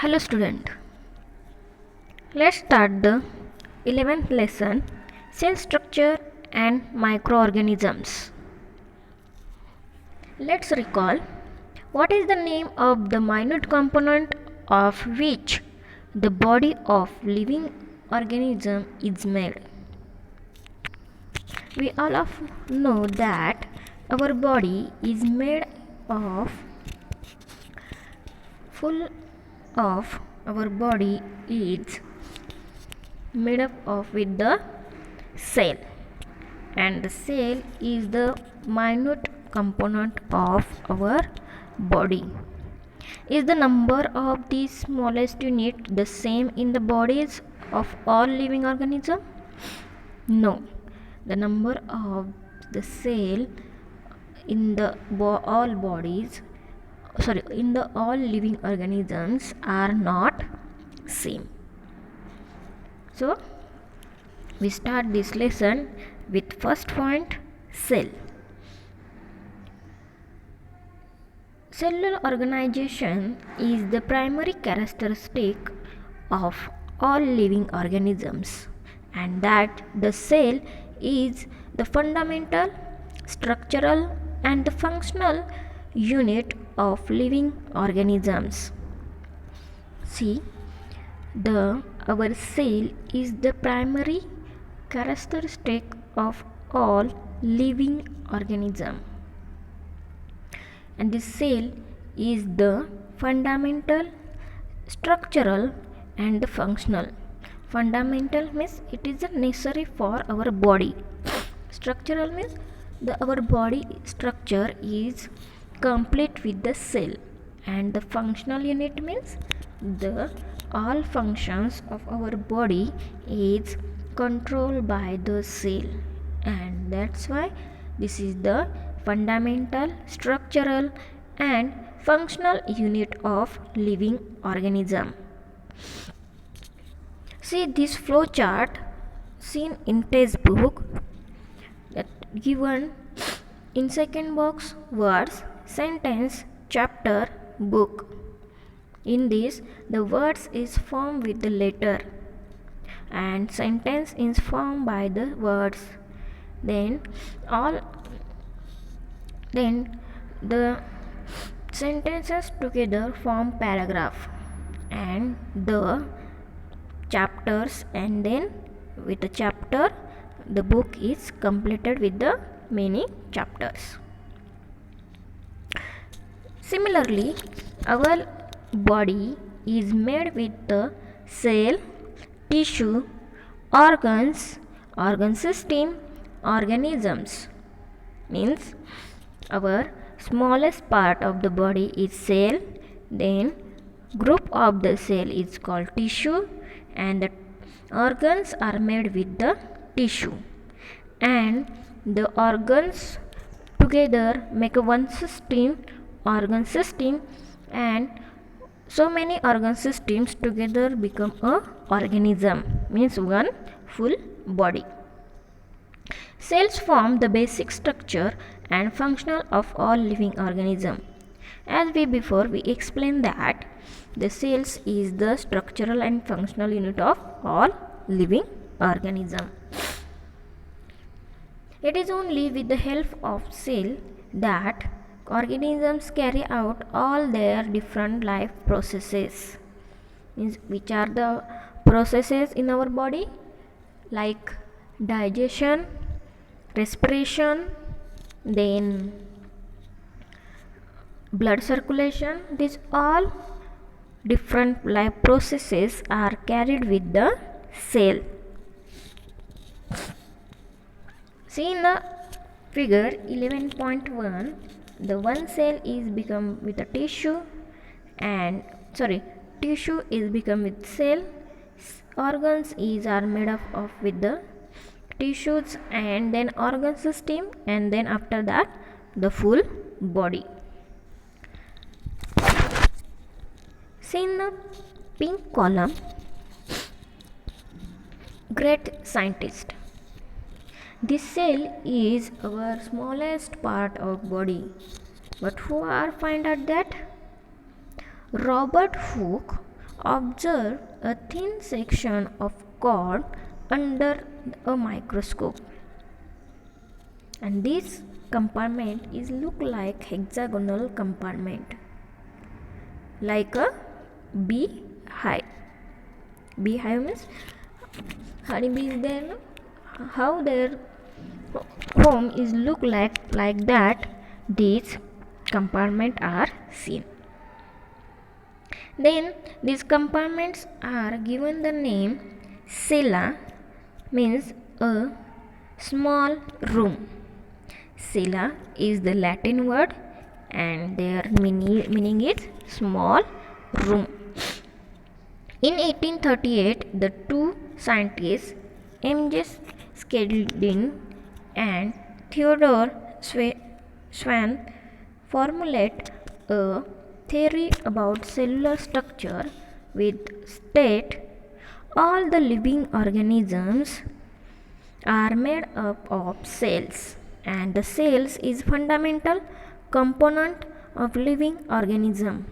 Hello student, let's start the 11th lesson, cell structure and microorganisms. Let's recall what is the name of the minute component of which the body of living organism is made. We all of know that our body is made of full of our body is made up of with the cell, and the cell is the minute component of our body. Is the number of the smallest unit the same in the bodies of all living organisms? No, the number of the cell in the all bodies, in the all living organisms are not same. So we start this lesson with first point, cell. Cellular organization is the primary characteristic of all living organisms, and that the cell is the fundamental, structural and the functional unit of living organisms. See, our cell is the primary characteristic of all living organism, and the cell is the fundamental, structural and functional. Fundamental means it is necessary for our body. Structural means our body structure is complete with the cell, and the functional unit means the all functions of our body is controlled by the cell, and that's why this is the fundamental, structural and functional unit of living organism. See this flow chart seen in textbook that given in second box words, sentence, chapter, book. In this the words is formed with the letter and sentence is formed by the words. Then the sentences together form paragraph, and the chapters, and then with the chapter the book is completed with the many chapters. Similarly, our body is made with the cell, tissue, organs, organ system, organisms. Means our smallest part of the body is cell, then group of the cell is called tissue, and the organs are made with the tissue, and the organs together make a one system, organ system, and so many organ systems together become a organism, means one full body. Cells form the basic structure and functional of all living organism. As we explained that the cells is the structural and functional unit of all living organism. It is only with the help of cell that organisms carry out all their different life processes. Means which are the processes in our body? Like digestion, respiration, then blood circulation. These all different life processes are carried with the cell. See in the figure 11.1, the one cell is become with a tissue, and tissue is become with cell, organs are made up of with the tissues, and then organ system, and then after that the full body. See in the pink column, great scientist. This cell is our smallest part of body, but who are find out that? Robert Hooke Observe a thin section of cord under a microscope, and this compartment is look like hexagonal compartment, like a beehive. Beehive means honeybee is there, no? How their home is look like that. These compartments are seen. Then these compartments are given the name cella, means a small room. Cella is the Latin word and their meaning is small room. In 1838, the two scientists M.J. Schleiden and Theodore Schwann formulate a theory about cellular structure which state all the living organisms are made up of cells, and the cells is fundamental component of living organism.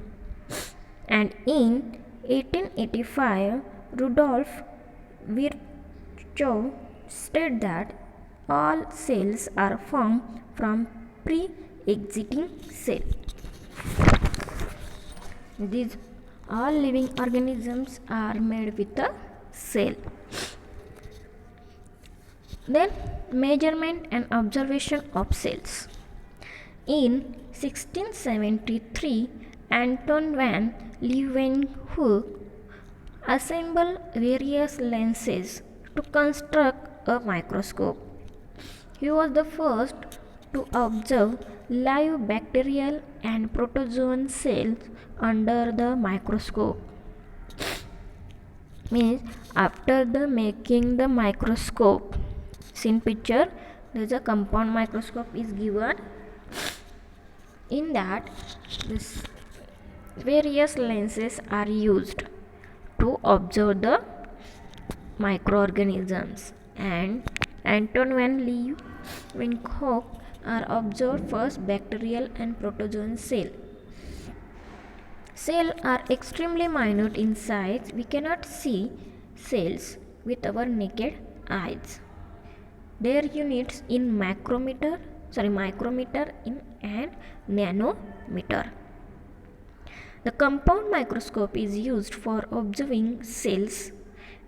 And in 1885, Rudolf Virchow stated that all cells are formed from pre-existing cells. These all living organisms are made with a cell. Then measurement and observation of cells. In 1673, Anton van Leeuwenhoek assembled various lenses to construct a microscope. He was the first to observe live bacterial and protozoan cells under the microscope. Means after the making the microscope, seen picture, there is a compound microscope is given. In that, this various lenses are used to observe the microorganisms, and Anton van Leeuwenhoek are observed first bacterial and protozoan cell. Cells are extremely minute in size. We cannot see cells with our naked eyes. Their units in micrometer in and nanometer. The compound microscope is used for observing cells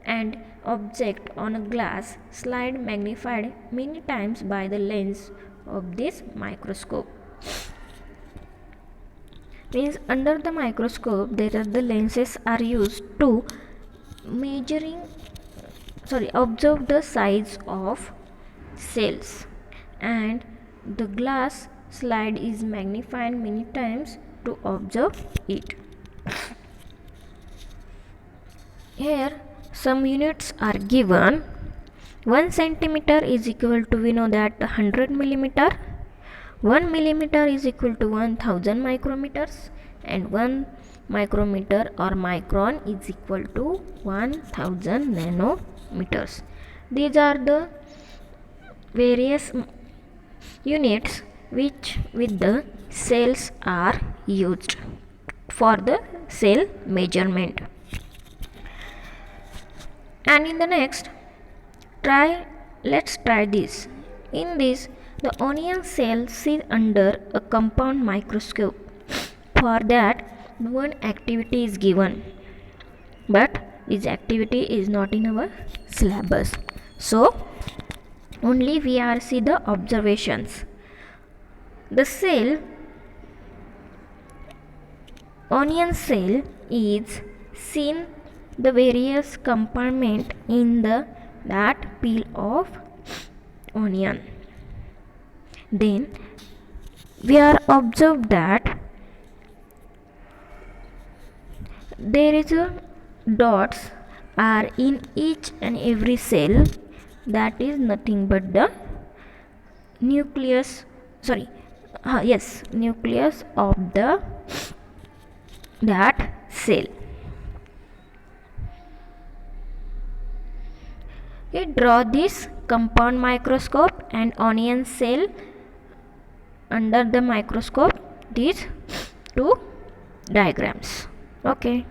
and object on a glass slide magnified many times by the lens of this microscope. Means under the microscope there are the lenses are used to observe the size of cells, and the glass slide is magnified many times to observe it. Here some units are given. 1 centimeter is equal to, we know that 100 millimeter. 1 millimeter is equal to 1000 micrometers, and 1 micrometer or micron is equal to 1000 nanometers. These are the various units which with the cells are used for the cell measurement. And in the next, let's try this. In this, the onion cell sits under a compound microscope. For that, one activity is given, but this activity is not in our syllabus. So, only we are see the observations. The onion cell is seen the various compartment in that peel of onion. Then we are observed that there is a dots are in each and every cell, that is nothing but the nucleus of that cell. Okay, draw this compound microscope and onion cell under the microscope, these two diagrams. Okay.